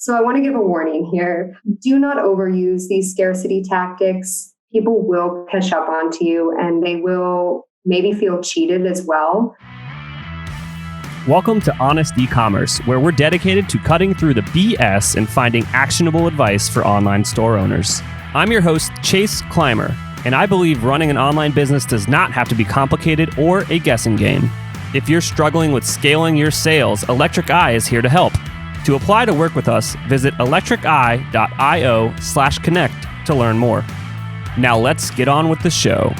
So I want to give a warning here. Do not overuse these scarcity tactics. People will catch up onto you and they will maybe feel cheated as well. Welcome to Honest E-commerce, where we're dedicated to cutting through the BS and finding actionable advice for online store owners. I'm your host, Chase Clymer, and I believe running an online business does not have to be complicated or a guessing game. If you're struggling with scaling your sales, Electric Eye is here to help. To apply to work with us, visit electriceye.io/connect to learn more. Now let's get on with the show.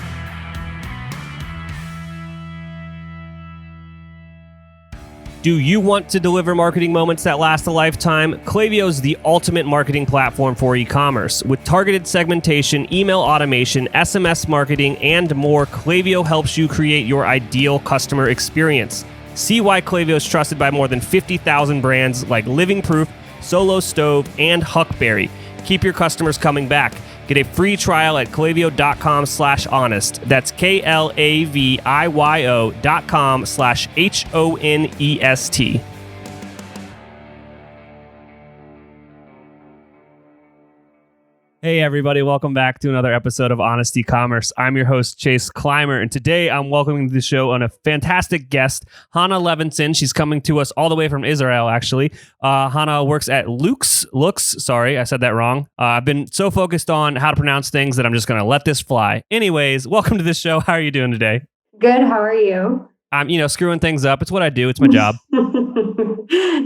Do you want to deliver marketing moments that last a lifetime? Klaviyo is the ultimate marketing platform for e-commerce. With targeted segmentation, email automation, SMS marketing, and more, Klaviyo helps you create your ideal customer experience. See why Klaviyo is trusted by more than 50,000 brands like Living Proof, Solo Stove, and Huckberry. Keep your customers coming back. Get a free trial at klaviyo.com/honest. That's KLAVIYO.com/HONEST. Hey everybody, welcome back to another episode of Honest E-commerce. I'm your host, Chase Clymer, and today I'm welcoming to the show on a fantastic guest, Hannah Levinson. She's coming to us all the way from Israel, actually. Hannah works at Lux, sorry, I said that wrong. I've been so focused on how to pronounce things that I'm just going to let this fly. Anyways, welcome to this show. How are you doing today? Good, how are you? I'm, screwing things up. It's what I do. It's my job.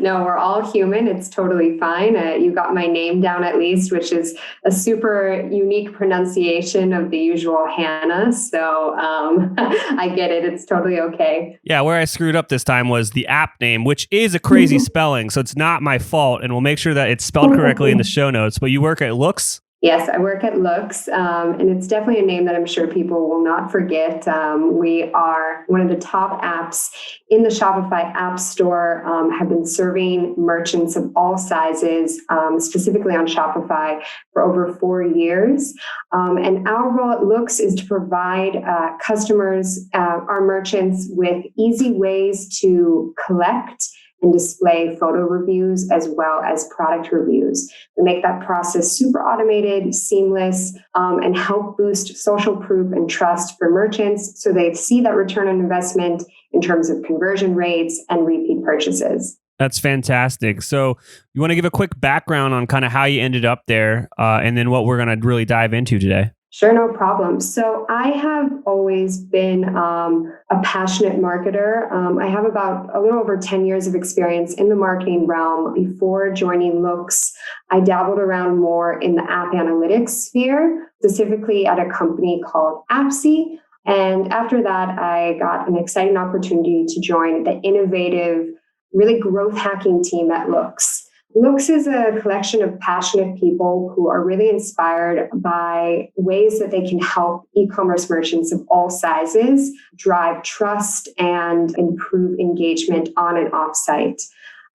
No, we're all human. It's totally fine. You got my name down at least, which is a super unique pronunciation of the usual Hannah. So I get it. It's totally okay. Yeah, where I screwed up this time was the app name, which is a crazy spelling. So it's not my fault. And we'll make sure that it's spelled correctly in the show notes. But you work at Lux? Yes, I work at Lux, and it's definitely a name that I'm sure people will not forget. We are one of the top apps in the Shopify App Store, have been serving merchants of all sizes, specifically on Shopify, for over 4 years. And our role at Lux is to provide customers, our merchants, with easy ways to collect and display photo reviews as well as product reviews. We make that process super automated, seamless, and help boost social proof and trust for merchants so they see that return on investment in terms of conversion rates and repeat purchases. That's fantastic. So you want to give a quick background on kind of how you ended up there, and then what we're going to really dive into today? Sure, no problem. So I have always been a passionate marketer. I have about a little over 10 years of experience in the marketing realm. Before joining Lux, I dabbled around more in the app analytics sphere, specifically at a company called Appsy. And after that, I got an exciting opportunity to join the innovative, really growth hacking team at Lux. Lux is a collection of passionate people who are really inspired by ways that they can help e-commerce merchants of all sizes drive trust and improve engagement on and off site.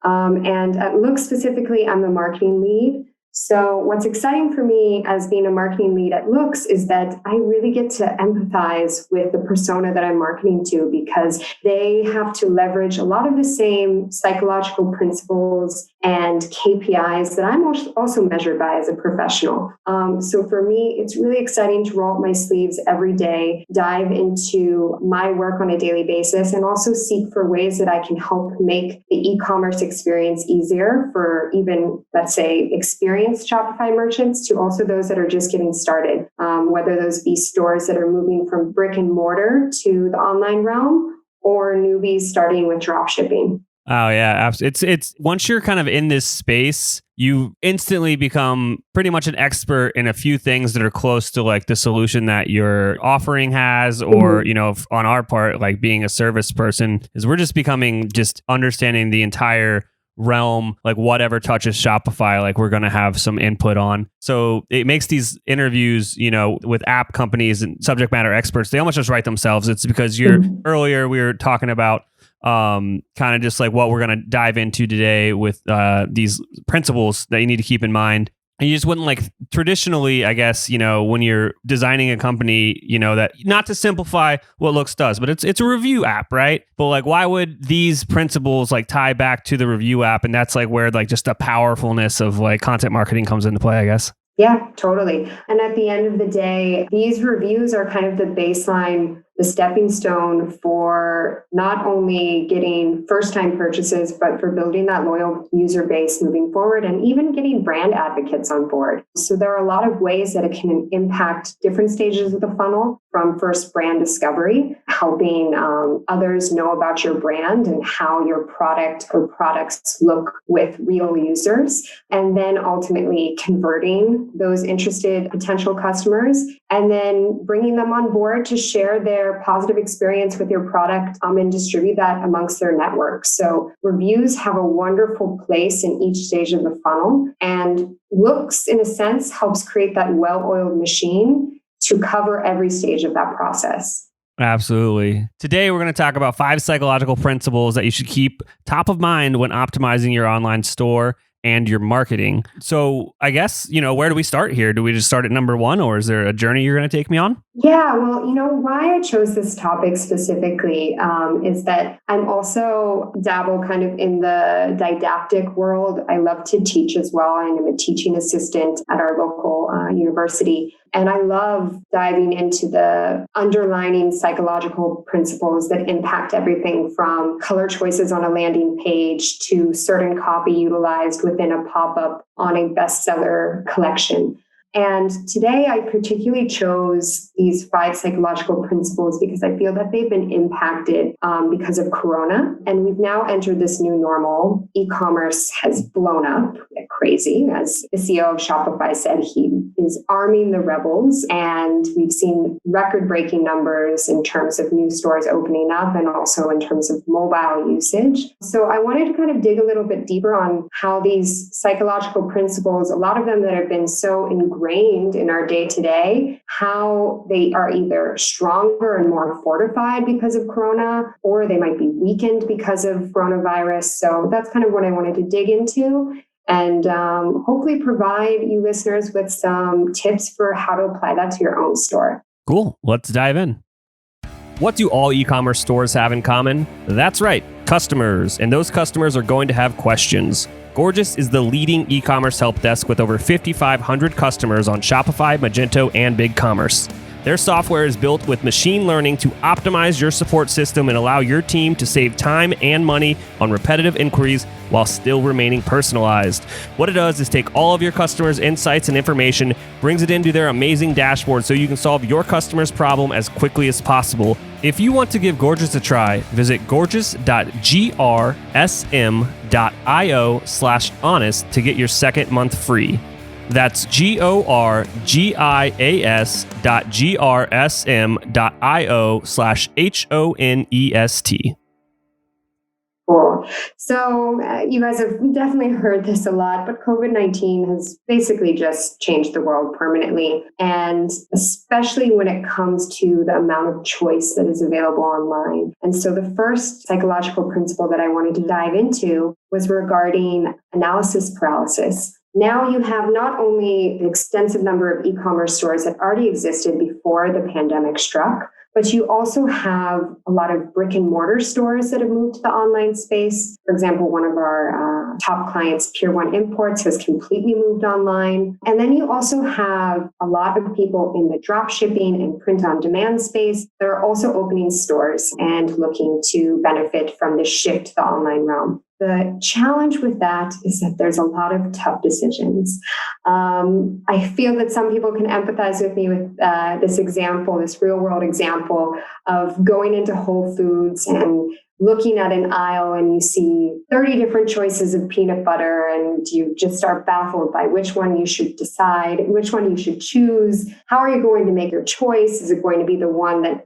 And at Lux specifically, I'm the marketing lead. So what's exciting for me as being a marketing lead at Lux is that I really get to empathize with the persona that I'm marketing to, because they have to leverage a lot of the same psychological principles and KPIs that I'm also measured by as a professional. So for me, it's really exciting to roll up my sleeves every day, dive into my work on a daily basis, and also seek for ways that I can help make the e-commerce experience easier for even, let's say, experienced Shopify merchants to also those that are just getting started, whether those be stores that are moving from brick and mortar to the online realm or newbies starting with drop shipping. Oh yeah, absolutely. It's once you're kind of in this space, you instantly become pretty much an expert in a few things that are close to like the solution that your offering has, or on our part, like being a service person, is we're just becoming understanding the entire realm, like whatever touches Shopify, like we're going to have some input on. So it makes these interviews, with app companies and subject matter experts, they almost just write themselves. It's because earlier we were talking about kind of just like what we're going to dive into today with these principles that you need to keep in mind. And you just wouldn't like traditionally, I guess, when you're designing a company, that not to simplify what Looks does, but it's a review app, right? But like, why would these principles like tie back to the review app? And that's like where like just the powerfulness of like content marketing comes into play, I guess. Yeah, totally. And at the end of the day, these reviews are kind of the baseline, the stepping stone for not only getting first-time purchases, but for building that loyal user base moving forward and even getting brand advocates on board. So there are a lot of ways that it can impact different stages of the funnel, from first brand discovery, helping others know about your brand and how your product or products look with real users, and then ultimately converting those interested potential customers and then bringing them on board to share their positive experience with your product and distribute that amongst their network. So reviews have a wonderful place in each stage of the funnel, and Looks, in a sense, helps create that well-oiled machine to cover every stage of that process. Absolutely. Today, we're going to talk about 5 psychological principles that you should keep top of mind when optimizing your online store and your marketing. So I guess, where do we start here? Do we just start at number 1, or is there a journey you're going to take me on? Yeah, well, why I chose this topic specifically is that I'm also dabble kind of in the didactic world. I love to teach as well. I'm a teaching assistant at our local university. And I love diving into the underlining psychological principles that impact everything from color choices on a landing page to certain copy utilized within a pop-up on a bestseller collection. And today I particularly chose these 5 psychological principles because I feel that they've been impacted because of Corona. And we've now entered this new normal. E-commerce has blown up like crazy. As the CEO of Shopify said, he is arming the rebels. And we've seen record-breaking numbers in terms of new stores opening up and also in terms of mobile usage. So I wanted to kind of dig a little bit deeper on how these psychological principles, a lot of them that have been so ingrained in our day-to-day, how they are either stronger and more fortified because of Corona, or they might be weakened because of coronavirus. So that's kind of what I wanted to dig into and hopefully provide you listeners with some tips for how to apply that to your own store. Cool. Let's dive in. What do all e-commerce stores have in common? That's right, customers. And those customers are going to have questions. Gorgias is the leading e-commerce help desk with over 5,500 customers on Shopify, Magento, and BigCommerce. Their software is built with machine learning to optimize your support system and allow your team to save time and money on repetitive inquiries while still remaining personalized. What it does is take all of your customers' insights and information, brings it into their amazing dashboard so you can solve your customer's problem as quickly as possible. If you want to give Gorgias a try, visit gorgias.grsm.io/honest to get your second month free. That's gorgias.grsm.io/honest. Cool. So you guys have definitely heard this a lot, but COVID-19 has basically just changed the world permanently. And especially when it comes to the amount of choice that is available online. And so the first psychological principle that I wanted to dive into was regarding analysis paralysis. Now you have not only the extensive number of e-commerce stores that already existed before the pandemic struck, but you also have a lot of brick and mortar stores that have moved to the online space. For example, one of our top clients, Pier 1 Imports, has completely moved online. And then you also have a lot of people in the drop shipping and print on demand space that are also opening stores and looking to benefit from this shift to the online realm. The challenge with that is that there's a lot of tough decisions. I feel that some people can empathize with me with this example, this real world example of going into Whole Foods and looking at an aisle and you see 30 different choices of peanut butter and you just start baffled by which one you should decide, which one you should choose. How are you going to make your choice? Is it going to be the one that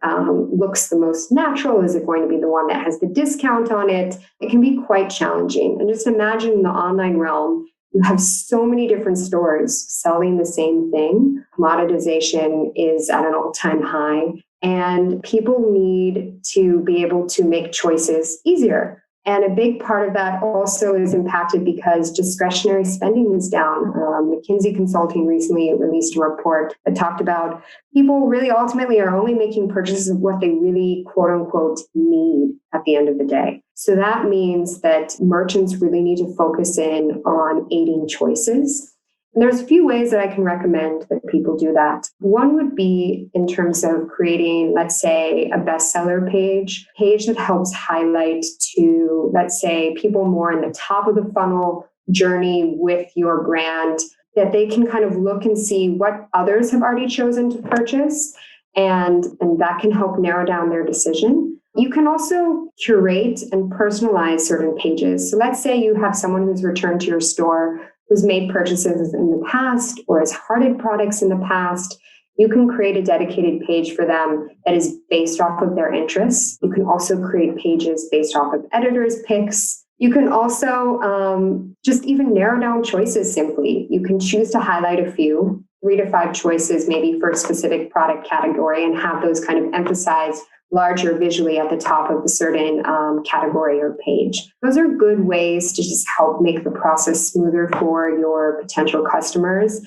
looks the most natural? Is it going to be the one that has the discount on it? It can be quite challenging. And just imagine in the online realm, you have so many different stores selling the same thing. Commoditization is at an all-time high. And people need to be able to make choices easier. And a big part of that also is impacted because discretionary spending is down. McKinsey Consulting recently released a report that talked about people really ultimately are only making purchases of what they really, quote unquote, need at the end of the day. So that means that merchants really need to focus in on aiding choices. And there's a few ways that I can recommend that people do that. One would be in terms of creating, let's say, a bestseller page that helps highlight to, let's say, people more in the top of the funnel journey with your brand, that they can kind of look and see what others have already chosen to purchase, and that can help narrow down their decision. You can also curate and personalize certain pages. So let's say you have someone who's returned to your store who's made purchases in the past or has hearted products in the past. You can create a dedicated page for them that is based off of their interests. You can also create pages based off of editors' picks. You can also just even narrow down choices simply. You can choose to highlight a few, 3 to 5 choices maybe for a specific product category, and have those kind of emphasized larger visually at the top of a certain category or page. Those are good ways to just help make the process smoother for your potential customers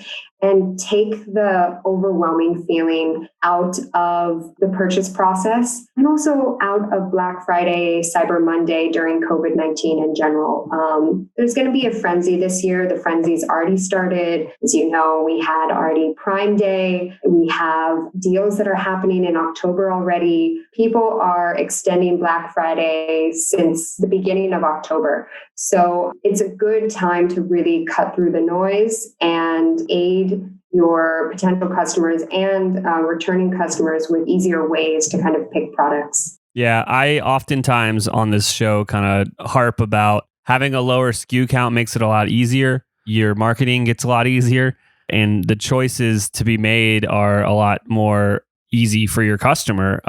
and take the overwhelming feeling out of the purchase process, and also out of Black Friday, Cyber Monday during COVID-19 in general. There's going to be a frenzy this year. The frenzy's already started. As you know, we had already Prime Day. We have deals that are happening in October already. People are extending Black Friday since the beginning of October. So it's a good time to really cut through the noise and aid your potential customers and returning customers with easier ways to kind of pick products. Yeah, I oftentimes on this show kind of harp about having a lower SKU count makes it a lot easier. Your marketing gets a lot easier, and the choices to be made are a lot more easy for your customer.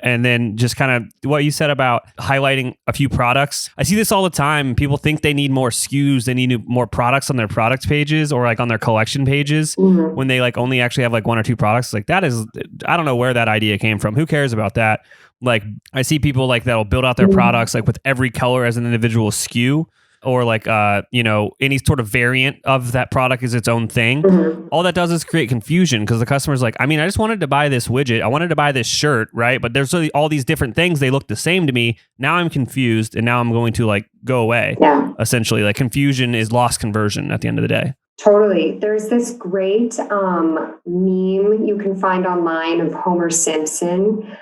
And then just kind of what you said about highlighting a few products. I see this all the time. People think they need more SKUs. They need more products on their product pages or like on their collection pages when they like only actually have like 1 or 2 products. Like that is, I don't know where that idea came from. Who cares about that? Like I see people like that'll build out their products like with every color as an individual SKU, or like any sort of variant of that product is its own thing. All that does is create confusion because the customer's like, I mean, I just wanted to buy this widget. I wanted to buy this shirt, right? But there's all these different things. They look the same to me. Now I'm confused, and now I'm going to like go away. Yeah. Essentially, like confusion is lost conversion at the end of the day. Totally. There's this great meme you can find online of Homer Simpson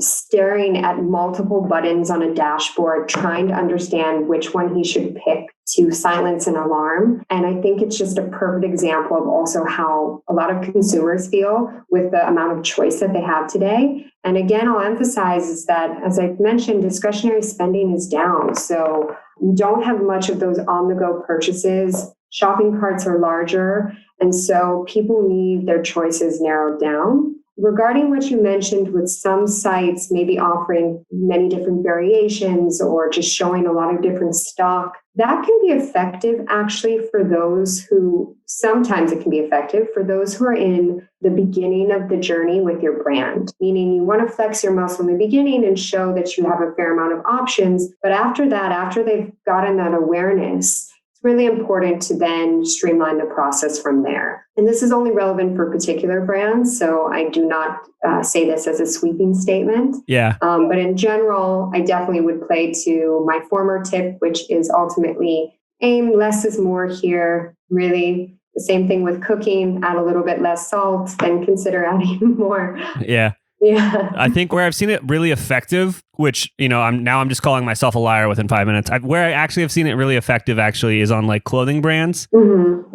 staring at multiple buttons on a dashboard, trying to understand which one he should pick to silence an alarm. And I think it's just a perfect example of also how a lot of consumers feel with the amount of choice that they have today. And again, I'll emphasize is that, as I mentioned, discretionary spending is down. So you don't have much of those on-the-go purchases. Shopping carts are larger. And so people need their choices narrowed down. Regarding what you mentioned with some sites maybe offering many different variations or just showing a lot of different stock, that can be effective actually for those who, sometimes it can be effective for those who are in the beginning of the journey with your brand, meaning you want to flex your muscle in the beginning and show that you have a fair amount of options. But after that, after they've gotten that awareness, it's really important to then streamline the process from there. And this is only relevant for particular brands, so I do not say this as a sweeping statement. Yeah. But in general, I definitely would play to my former tip, which is ultimately aim less is more here. Really, the same thing with cooking, add a little bit less salt, then consider adding more. Yeah. Yeah. I think where I've seen it really effective, which, I'm just calling myself a liar within 5 minutes. Where I actually have seen it really effective actually is on like clothing brands.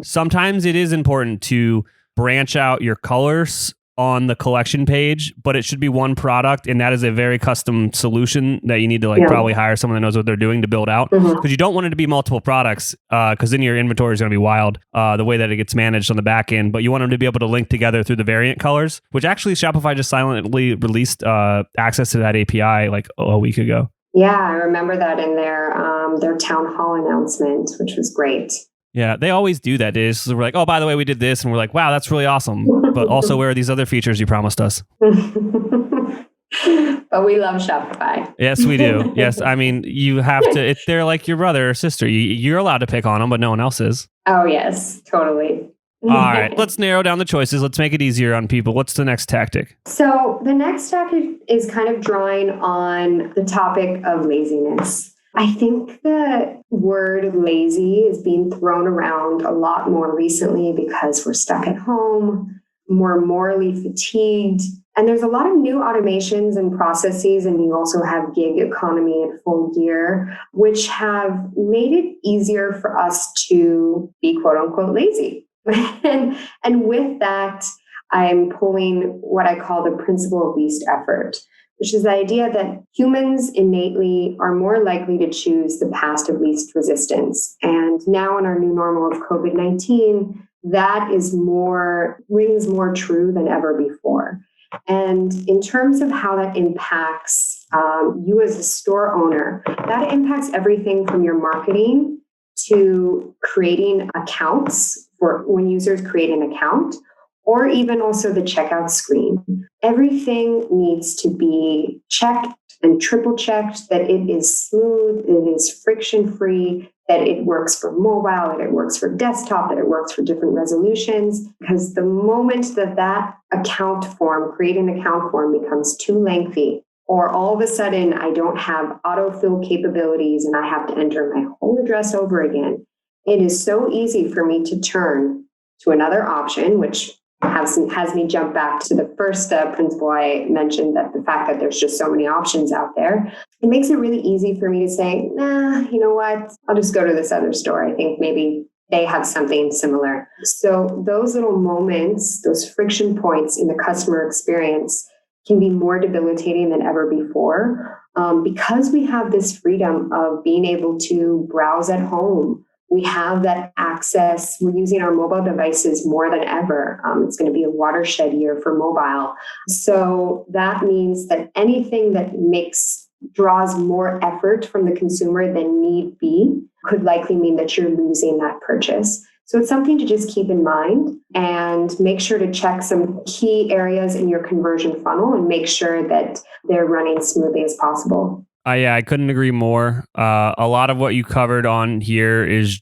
Sometimes it is important to branch out your colors on the collection page, but it should be one product, and that is a very custom solution that you need to probably hire someone that knows what they're doing to build out, because you don't want it to be multiple products, because then your inventory is going to be wild the way that it gets managed on the back end. But you want them to be able to link together through the variant colors, which actually Shopify just silently released access to that API like a week ago. Yeah, I remember that in their town hall announcement, which was great. Yeah, they always do that. We're like, oh, by the way, we did this. And we're like, wow, that's really awesome. But also, where are these other features you promised us? But we love Shopify. Yes, we do. Yes, I mean you have to. They're like your brother or sister. You're allowed to pick on them, but no one else is. Oh, yes, totally. All right, let's narrow down the choices. Let's make it easier on people. What's the next tactic? So the next tactic is kind of drawing on the topic of laziness. I think the word lazy is being thrown around a lot more recently because we're stuck at home, more morally fatigued. And there's a lot of new automations and processes, and you also have gig economy in full gear, which have made it easier for us to be quote unquote lazy. and with that, I'm pulling what I call the principle of least effort, which is the idea that humans innately are more likely to choose the path of least resistance. And now in our new normal of COVID-19, that rings more true than ever before. And in terms of how that impacts you as a store owner, that impacts everything from your marketing to creating accounts for when users create an account, or even also the checkout screen. Everything needs to be checked and triple checked that it is smooth, it is friction free, that it works for mobile, that it works for desktop, that it works for different resolutions. Because the moment that create an account form becomes too lengthy, or all of a sudden I don't have autofill capabilities and I have to enter my whole address over again, it is so easy for me to turn to another option, which has me jump back to the first principle I mentioned, that the fact that there's just so many options out there, it makes it really easy for me to say, nah, you know what, I'll just go to this other store. I think maybe they have something similar. So those little moments, those friction points in the customer experience can be more debilitating than ever before, because we have this freedom of being able to browse at home. We have that access. We're using our mobile devices more than ever. It's going to be a watershed year for mobile. So that means that anything that draws more effort from the consumer than need be could likely mean that you're losing that purchase. So it's something to just keep in mind, and make sure to check some key areas in your conversion funnel and make sure that they're running smoothly as possible. Yeah, I couldn't agree more. A lot of what you covered on here is,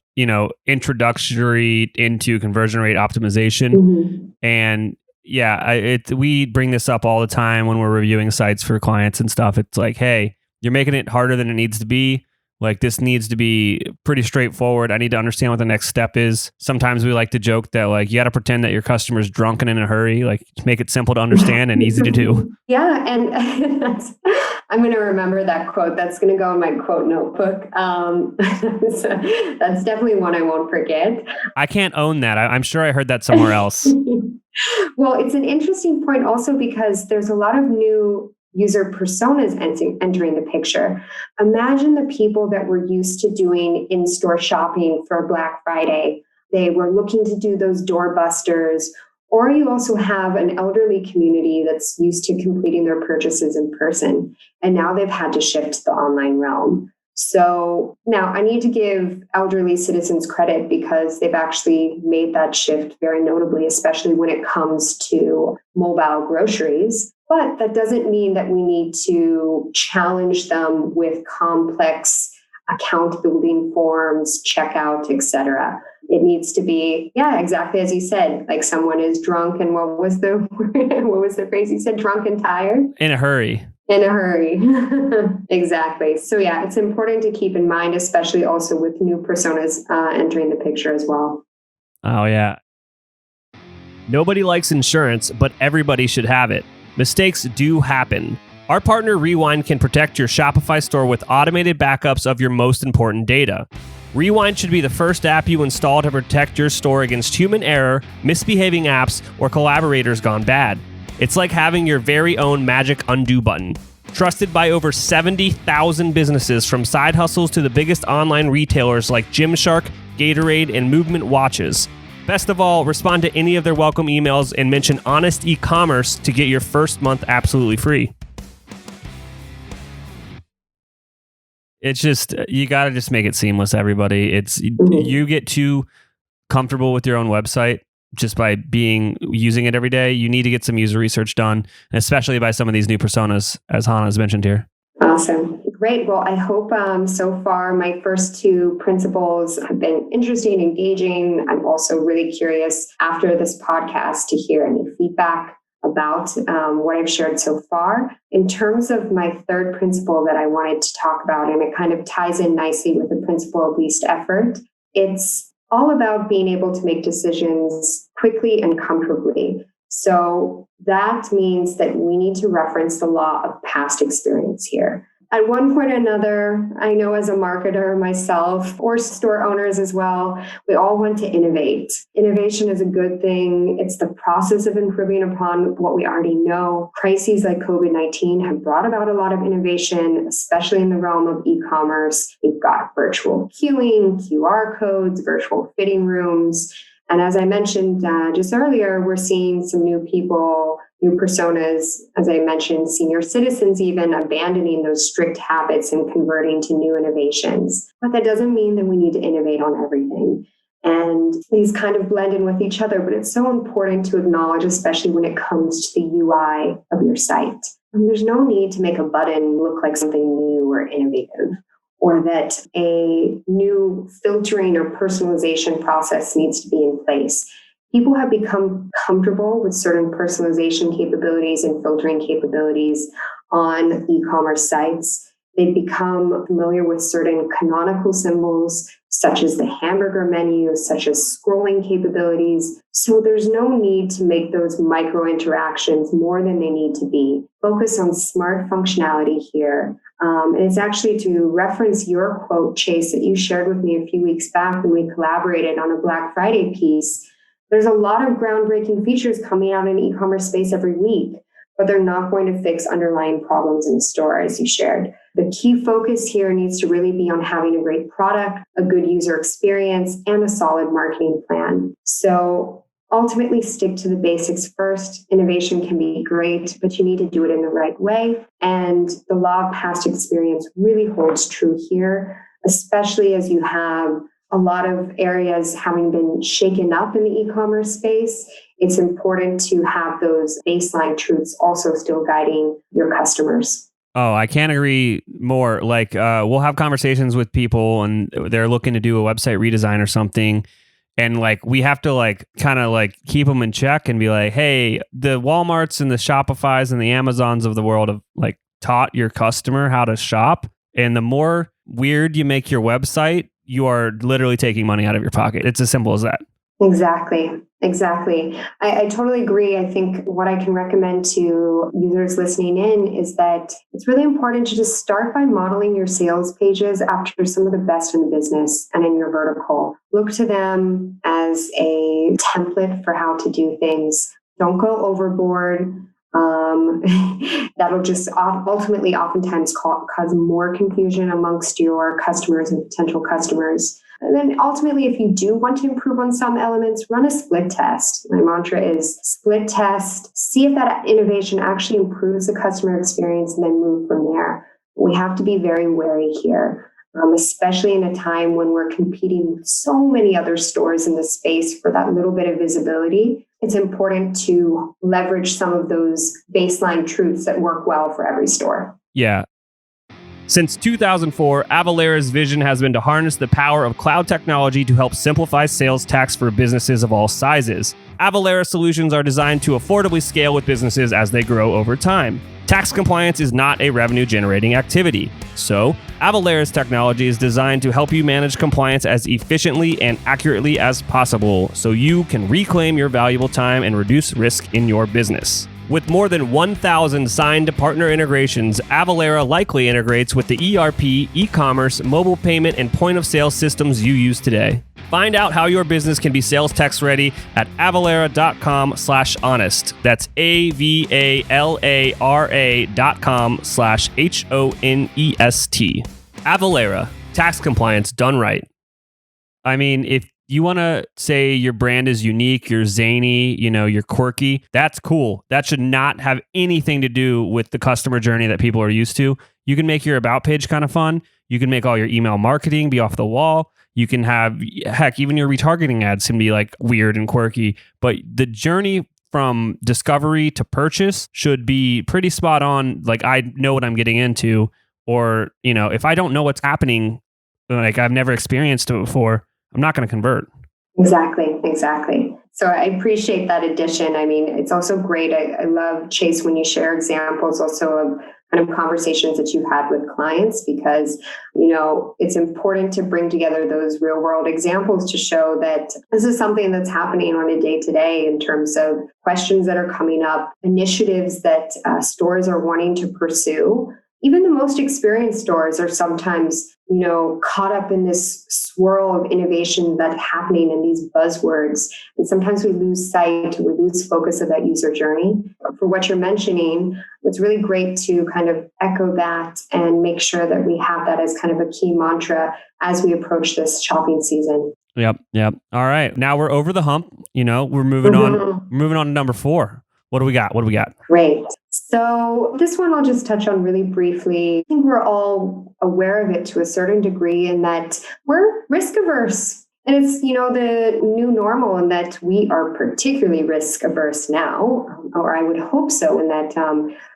introductory into conversion rate optimization. Mm-hmm. And yeah, we bring this up all the time when we're reviewing sites for clients and stuff. It's like, hey, you're making it harder than it needs to be. Like, this needs to be pretty straightforward. I need to understand what the next step is. Sometimes we like to joke that, like, you got to pretend that your customer's drunk and in a hurry. Like, make it simple to understand and easy to do. Yeah, and I'm going to remember that quote. That's going to go in my quote notebook. So that's definitely one I won't forget. I can't own that. I'm sure I heard that somewhere else. Well, it's an interesting point also because there's a lot of new user personas entering the picture. Imagine the people that were used to doing in-store shopping for Black Friday. They were looking to do those doorbusters. Or you also have an elderly community that's used to completing their purchases in person, and now they've had to shift to the online realm. So now I need to give elderly citizens credit because they've actually made that shift very notably, especially when it comes to mobile groceries. But that doesn't mean that we need to challenge them with complex account building forms, checkout, etc. It needs to be, exactly as you said, like someone is drunk and what was the phrase you said? Drunk and tired? In a hurry. In a hurry. Exactly. So it's important to keep in mind, especially also with new personas entering the picture as well. Oh, yeah. Nobody likes insurance, but everybody should have it. Mistakes do happen. Our partner Rewind can protect your Shopify store with automated backups of your most important data. Rewind should be the first app you install to protect your store against human error, misbehaving apps, or collaborators gone bad. It's like having your very own magic undo button. Trusted by over 70,000 businesses, from side hustles to the biggest online retailers like Gymshark, Gatorade, and Movement Watches. Best of all, respond to any of their welcome emails and mention Honest E-commerce to get your first month absolutely free. It's just, you got to just make it seamless, everybody. You get too comfortable with your own website just by using it every day. You need to get some user research done, especially by some of these new personas, as Hannah has mentioned here. Awesome. Great. Well, I hope so far my first two principles have been interesting, engaging. I'm also really curious after this podcast to hear any feedback about what I've shared so far. In terms of my third principle that I wanted to talk about, and it kind of ties in nicely with the principle of least effort, it's all about being able to make decisions quickly and comfortably. So that means that we need to reference the law of past experience here. At one point or another, I know as a marketer myself, or store owners as well, we all want to innovate. Innovation is a good thing. It's the process of improving upon what we already know. Crises like COVID-19 have brought about a lot of innovation, especially in the realm of e-commerce. We've got virtual queuing, QR codes, virtual fitting rooms. And as I mentioned just earlier, we're seeing some new people, new personas, as I mentioned, senior citizens even abandoning those strict habits and converting to new innovations. But that doesn't mean that we need to innovate on everything. And these kind of blend in with each other, but it's so important to acknowledge, especially when it comes to the UI of your site. And there's no need to make a button look like something new or innovative, or that a new filtering or personalization process needs to be in place. People have become comfortable with certain personalization capabilities and filtering capabilities on e-commerce sites. They've become familiar with certain canonical symbols, such as the hamburger menu, such as scrolling capabilities. So there's no need to make those micro interactions more than they need to be. Focus on smart functionality here. And it's actually to reference your quote, Chase, that you shared with me a few weeks back when we collaborated on a Black Friday piece. There's a lot of groundbreaking features coming out in the e-commerce space every week, but they're not going to fix underlying problems in the store, as you shared. The key focus here needs to really be on having a great product, a good user experience, and a solid marketing plan. So ultimately, stick to the basics first. Innovation can be great, but you need to do it in the right way. And the law of past experience really holds true here, especially as you have a lot of areas having been shaken up in the e-commerce space. It's important to have those baseline truths also still guiding your customers. Oh, I can't agree more. Like, we'll have conversations with people and they're looking to do a website redesign or something. And like, we have to like kind of like keep them in check and be like, hey, the Walmarts and the Shopifys and the Amazons of the world have like taught your customer how to shop. And the more weird you make your website, you are literally taking money out of your pocket. It's as simple as that. Exactly. I totally agree. I think what I can recommend to users listening in is that it's really important to just start by modeling your sales pages after some of the best in the business and in your vertical. Look to them as a template for how to do things. Don't go overboard. That'll just ultimately oftentimes cause more confusion amongst your customers and potential customers. And then ultimately, if you do want to improve on some elements, run a split test. My mantra is split test, see if that innovation actually improves the customer experience, and then move from there. We have to be very wary here, especially in a time when we're competing with so many other stores in the space for that little bit of visibility. It's important to leverage some of those baseline truths that work well for every store. Yeah. Since 2004, Avalara's vision has been to harness the power of cloud technology to help simplify sales tax for businesses of all sizes. Avalara solutions are designed to affordably scale with businesses as they grow over time. Tax compliance is not a revenue-generating activity. So, Avalara's technology is designed to help you manage compliance as efficiently and accurately as possible so you can reclaim your valuable time and reduce risk in your business. With more than 1,000 signed partner integrations, Avalara likely integrates with the ERP, e-commerce, mobile payment, and point-of-sale systems you use today. Find out how your business can be sales tax ready at avalara.com/honest. That's avalara.com/honest. Avalara, tax compliance done right. I mean, if You want to say your brand is unique, you're zany, you're quirky. That's cool. That should not have anything to do with the customer journey that people are used to. You can make your about page kind of fun. You can make all your email marketing be off the wall. You can have, heck, even your retargeting ads can be like weird and quirky. But the journey from discovery to purchase should be pretty spot on. Like, I know what I'm getting into. Or, if I don't know what's happening, like I've never experienced it before, I'm not going to convert. Exactly. So I appreciate that addition. I mean, it's also great. I love, Chase, when you share examples also of kind of conversations that you've had with clients, because, it's important to bring together those real world examples to show that this is something that's happening on a day-to-day in terms of questions that are coming up, initiatives that stores are wanting to pursue. Even the most experienced stores are sometimes, caught up in this swirl of innovation that's happening in these buzzwords. And sometimes we lose sight, we lose focus of that user journey. For what you're mentioning, it's really great to kind of echo that and make sure that we have that as kind of a key mantra as we approach this shopping season. Yep. All right. Now we're over the hump. We're moving on. Moving on to number 4. What do we got? Great. So this one I'll just touch on really briefly. I think we're all aware of it to a certain degree in that we're risk averse. And it's, the new normal, in that we are particularly risk averse now, or I would hope so, in that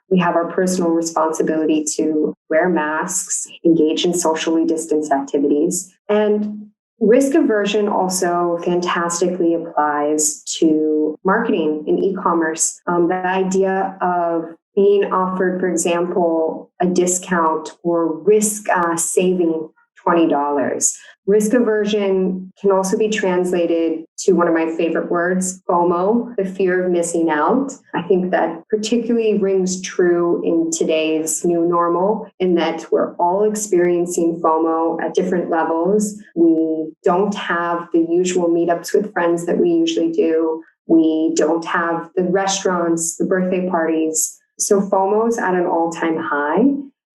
we have our personal responsibility to wear masks, engage in socially distanced activities. And risk aversion also fantastically applies to marketing in e-commerce. The idea of being offered, for example, a discount or risk saving $20. Risk aversion can also be translated to one of my favorite words, FOMO, the fear of missing out. I think that particularly rings true in today's new normal, in that we're all experiencing FOMO at different levels. We don't have the usual meetups with friends that we usually do. We don't have the restaurants, the birthday parties. So FOMO is at an all-time high.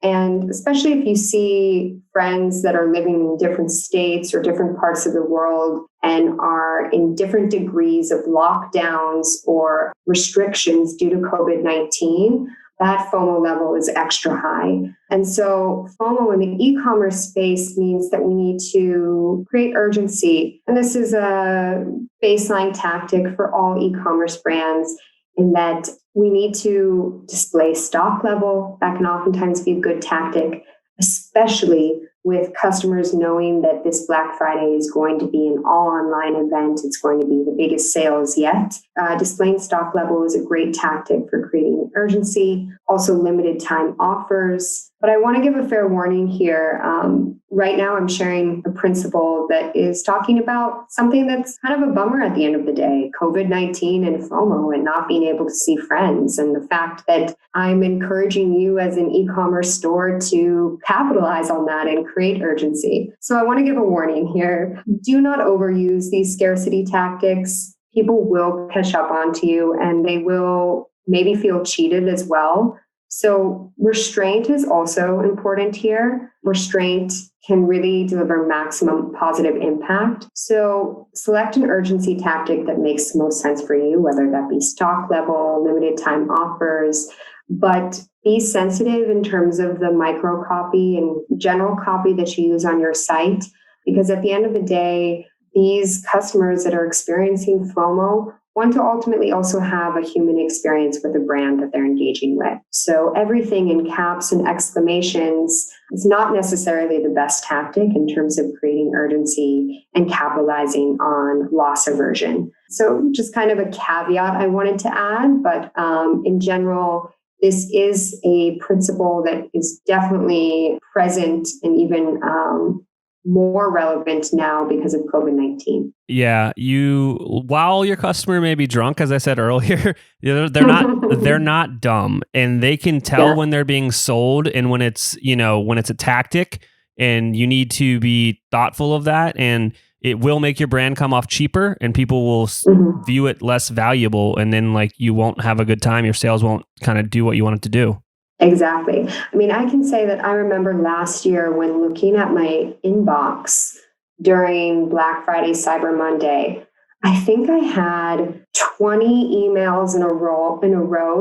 And especially if you see friends that are living in different states or different parts of the world and are in different degrees of lockdowns or restrictions due to COVID-19, that FOMO level is extra high. And so FOMO in the e-commerce space means that we need to create urgency. And this is a baseline tactic for all e-commerce brands, in that we need to display stock level. That can oftentimes be a good tactic, especially with customers knowing that this Black Friday is going to be an all online event. It's going to be the biggest sales yet. Displaying stock level is a great tactic for creating urgency. Also limited time offers. But I want to give a fair warning here. Right now, I'm sharing a principle that is talking about something that's kind of a bummer at the end of the day, COVID-19 and FOMO and not being able to see friends. And the fact that I'm encouraging you as an e-commerce store to capitalize on that and create urgency. So I want to give a warning here. Do not overuse these scarcity tactics. People will catch up onto you, and they will maybe feel cheated as well. So restraint is also important here. Restraint can really deliver maximum positive impact. So select an urgency tactic that makes most sense for you, whether that be stock level, limited time offers, but be sensitive in terms of the micro copy and general copy that you use on your site, because at the end of the day, these customers that are experiencing FOMO want to ultimately also have a human experience with the brand that they're engaging with. So everything in caps and exclamations is not necessarily the best tactic in terms of creating urgency and capitalizing on loss aversion. So just kind of a caveat I wanted to add, but in general, this is a principle that is definitely present and even more relevant now because of COVID-19. Yeah, while your customer may be drunk, as I said earlier, they're not dumb, and they can tell when they're being sold and when it's a tactic, and you need to be thoughtful of that, and it will make your brand come off cheaper, and people will view it less valuable, and then you won't have a good time. Your sales won't kind of do what you want it to do. Exactly. I mean, I can say that I remember last year when looking at my inbox, during Black Friday, Cyber Monday. I think I had 20 emails in a row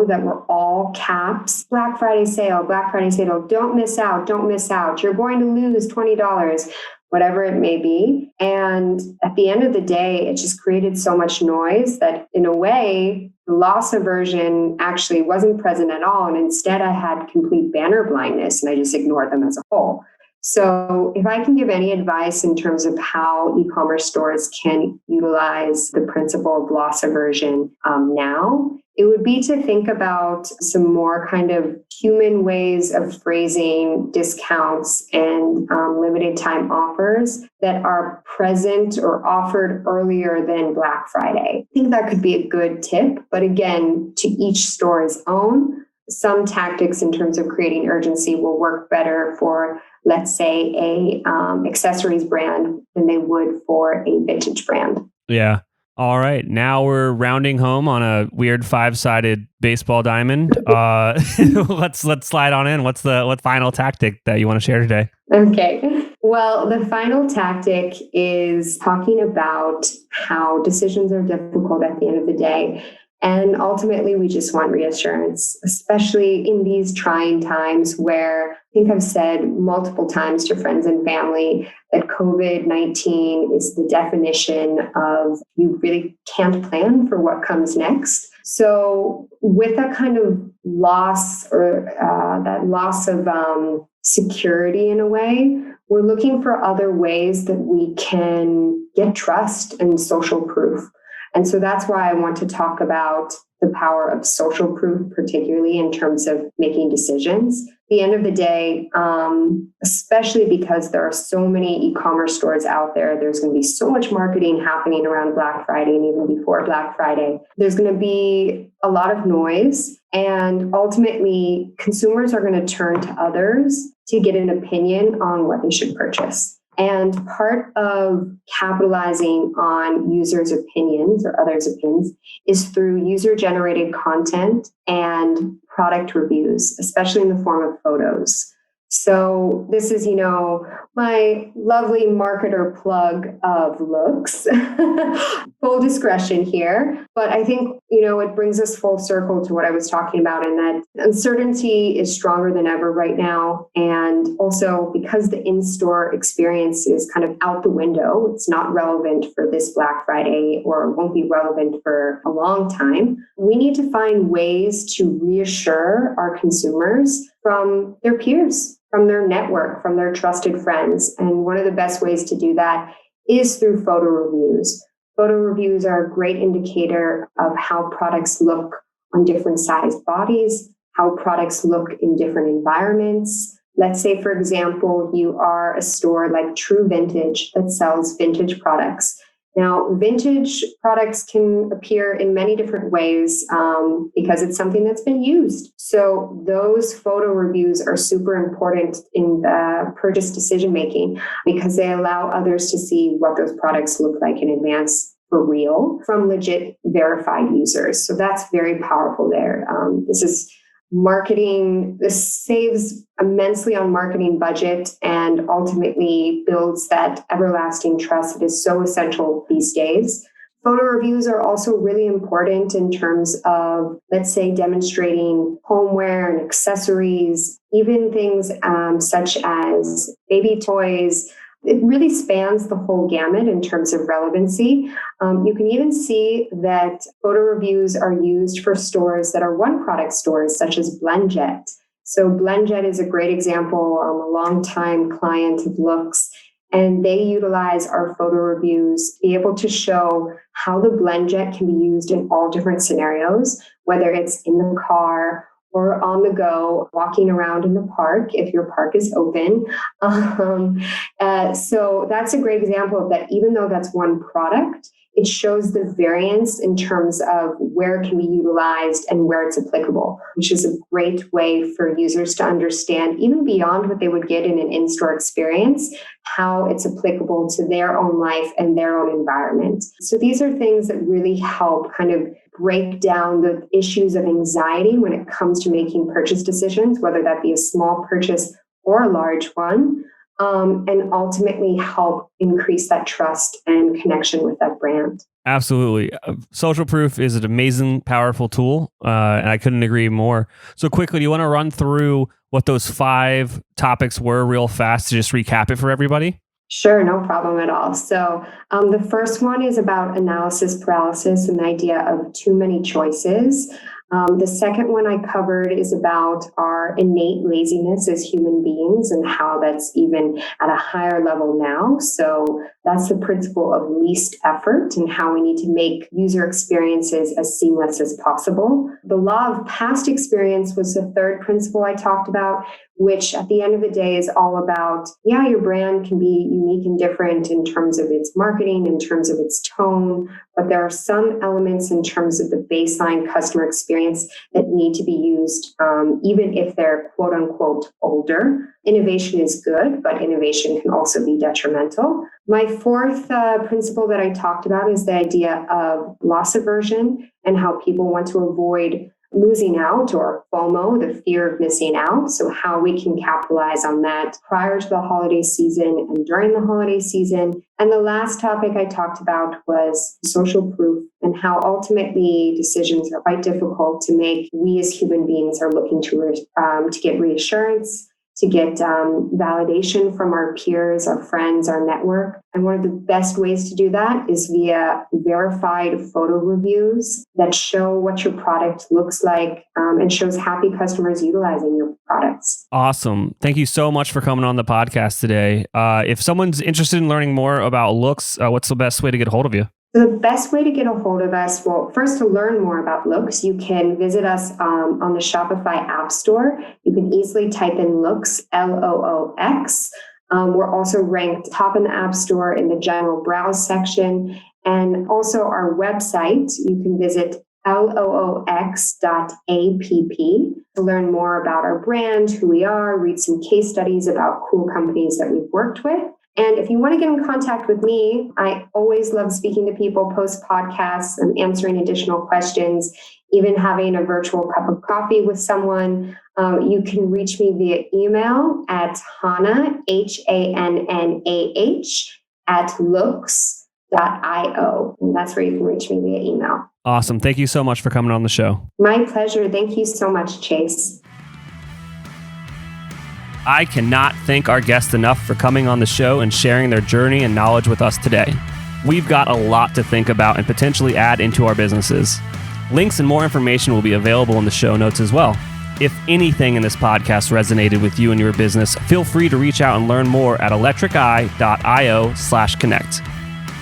that were all caps. Black Friday sale, Black Friday sale. Don't miss out. Don't miss out. You're going to lose $20, whatever it may be. And at the end of the day, it just created so much noise that in a way, the loss aversion actually wasn't present at all. And instead, I had complete banner blindness and I just ignored them as a whole. So if I can give any advice in terms of how e-commerce stores can utilize the principle of loss aversion now, it would be to think about some more kind of human ways of phrasing discounts and limited time offers that are present or offered earlier than Black Friday. I think that could be a good tip, but again, to each store's own. Some tactics in terms of creating urgency will work better for, let's say, a accessories brand than they would for a vintage brand. Yeah. All right. Now we're rounding home on a weird 5-sided baseball diamond. Let's slide on in. What final tactic that you want to share today? Okay. Well, the final tactic is talking about how decisions are difficult at the end of the day. And ultimately, we just want reassurance, especially in these trying times where I think I've said multiple times to friends and family that COVID-19 is the definition of you really can't plan for what comes next. So with that kind of loss or that loss of security in a way, we're looking for other ways that we can get trust and social proof. And so that's why I want to talk about the power of social proof, particularly in terms of making decisions. At the end of the day, especially because there are so many e-commerce stores out there, there's going to be so much marketing happening around Black Friday and even before Black Friday. There's going to be a lot of noise, and ultimately consumers are going to turn to others to get an opinion on what they should purchase. And part of capitalizing on users' opinions or others' opinions is through user-generated content and product reviews, especially in the form of photos. So this is, my lovely marketer plug of looks. Full discretion here. But I think, it brings us full circle to what I was talking about, in that uncertainty is stronger than ever right now. And also because the in-store experience is kind of out the window, it's not relevant for this Black Friday or won't be relevant for a long time. We need to find ways to reassure our consumers from their peers, from their network, from their trusted friends. And one of the best ways to do that is through photo reviews. Photo reviews are a great indicator of how products look on different sized bodies, how products look in different environments. Let's say, for example, you are a store like True Vintage that sells vintage products. Now, vintage products can appear in many different ways because it's something that's been used. So those photo reviews are super important in the purchase decision-making because they allow others to see what those products look like in advance for real from legit verified users. So that's very powerful there. This is marketing. This saves immensely on marketing budget and ultimately builds that everlasting trust that is so essential these days. Photo reviews are also really important in terms of, let's say, demonstrating homeware and accessories, even things such as baby toys. It really spans the whole gamut in terms of relevancy. You can even see that photo reviews are used for stores that are one-product stores, such as BlendJet. So BlendJet is a great example, a longtime client of Looks, and they utilize our photo reviews to be able to show how the BlendJet can be used in all different scenarios, whether it's in the car or on the go, walking around in the park if your park is open. So that's a great example of that. Even though that's one product, it shows the variance in terms of where it can be utilized and where it's applicable, which is a great way for users to understand, even beyond what they would get in an in-store experience, how it's applicable to their own life and their own environment. So these are things that really help kind of break down the issues of anxiety when it comes to making purchase decisions, whether that be a small purchase or a large one. and ultimately help increase that trust and connection with that brand. Absolutely. Social Proof is an amazing, powerful tool, and I couldn't agree more. So quickly, do you want to run through what those 5 topics were real fast to just recap it for everybody? Sure, no problem at all. So the first one is about analysis paralysis and the idea of too many choices. The second one I covered is about our innate laziness as human beings and how that's even at a higher level now. So that's the principle of least effort and how we need to make user experiences as seamless as possible. The law of past experience was the third principle I talked about, which at the end of the day is all about, your brand can be unique and different in terms of its marketing, in terms of its tone, but there are some elements in terms of the baseline customer experience that need to be used, even if they're quote unquote older. Innovation is good, but innovation can also be detrimental. My fourth principle that I talked about is the idea of loss aversion and how people want to avoid losing out, or FOMO, the fear of missing out. So how we can capitalize on that prior to the holiday season and during the holiday season. And the last topic I talked about was social proof and how ultimately decisions are quite difficult to make. We as human beings are looking to get reassurance, to get validation from our peers, our friends, our network. And one of the best ways to do that is via verified photo reviews that show what your product looks like and shows happy customers utilizing your products. Awesome. Thank you so much for coming on the podcast today. If someone's interested in learning more about Loox, what's the best way to get a hold of you? The best way to get a hold of us, well, first to learn more about Loox, you can visit us on the Shopify App Store. You can easily type in Loox, Loox. We're also ranked top in the App Store in the general browse section. And also our website, you can visit loox.app to learn more about our brand, who we are, read some case studies about cool companies that we've worked with. And if you want to get in contact with me, I always love speaking to people post podcasts and answering additional questions, even having a virtual cup of coffee with someone. You can reach me via email at Hannah, HANNAH, @loox.io. And that's where you can reach me via email. Awesome. Thank you so much for coming on the show. My pleasure. Thank you so much, Chase. I cannot thank our guests enough for coming on the show and sharing their journey and knowledge with us today. We've got a lot to think about and potentially add into our businesses. Links and more information will be available in the show notes as well. If anything in this podcast resonated with you and your business, feel free to reach out and learn more at electriceye.io/connect.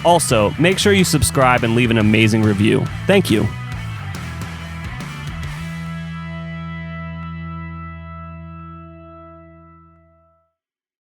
Also, make sure you subscribe and leave an amazing review. Thank you.